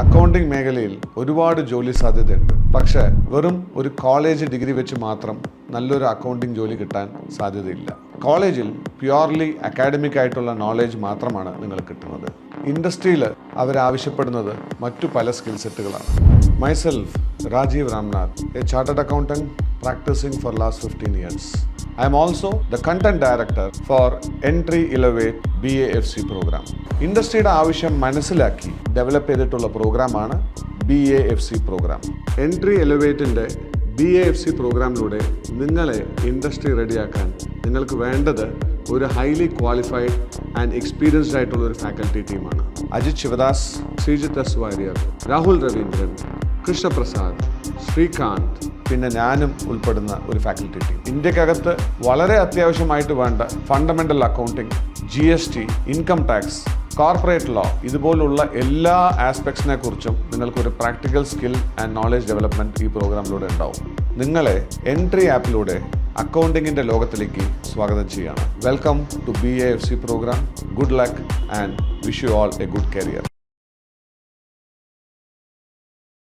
Accounting മേഖലയിൽ ഒരുപാട് ജോലി സാധ്യതയുണ്ട്. പക്ഷേ വെറും ഒരു കോളേജ് ഡിഗ്രി വെച്ച് മാത്രം നല്ലൊരു അക്കൗണ്ടിംഗ് ജോലി കിട്ടാൻ സാധ്യതയില്ല. കോളേജിൽ പ്യുവർലി അക്കാഡമിക് ആയിട്ടുള്ള നോളേജ് മാത്രമാണ് നിങ്ങൾ കിട്ടുന്നത്. ഇൻഡസ്ട്രിയിൽ അവരാവശ്യപ്പെടുന്നത് മറ്റു പല സ്കിൽ സെറ്റുകളാണ്. Myself Rajiv Ramnath, a chartered accountant practicing for last 15 years. I am also the content director for Entri Elevate BAFC program. ഇൻഡസ്ട്രിയുടെ ആവശ്യം മനസ്സിലാക്കി ഡെവലപ്പ് ചെയ്തിട്ടുള്ള പ്രോഗ്രാമാണ് BAFC പ്രോഗ്രാം. എൻട്രി എലവേറ്റിൻ്റെ BAFC പ്രോഗ്രാമിലൂടെ നിങ്ങളെ ഇൻഡസ്ട്രി റെഡിയാക്കാൻ നിങ്ങൾക്ക് വേണ്ടത് ഒരു ഹൈലി ക്വാളിഫൈഡ് ആൻഡ് എക്സ്പീരിയൻസ്ഡ് ആയിട്ടുള്ള ഒരു ഫാക്കൽറ്റി ടീമാണ്. അജിത് ശിവദാസ്, ശ്രീജിത്ത് എസ് വാര്യർ, രാഹുൽ രവീന്ദ്രൻ, കൃഷ്ണപ്രസാദ്, ശ്രീകാന്ത്, പിന്നെ ഞാനും ഉൾപ്പെടുന്ന ഒരു ഫാക്കൽറ്റി ടീം. ഇന്ത്യക്കകത്ത് വളരെ അത്യാവശ്യമായിട്ട് വേണ്ട fundamental accounting, GST, income tax, corporate law, ഇതുപോലുള്ള എല്ലാ ആസ്പെക്ട്സിനെ കുറിച്ചും നിങ്ങൾക്കൊരു practical skill and knowledge development ഈ പ്രോഗ്രാമിലൂടെ ഉണ്ടാവും. നിങ്ങളെ എൻട്രി ആപ്പിലൂടെ അക്കൗണ്ടിങ്ങിന്റെ ലോകത്തിലേക്ക് സ്വാഗതം ചെയ്യാണ്. Welcome to BAFC programme. Good luck and wish you all a good career.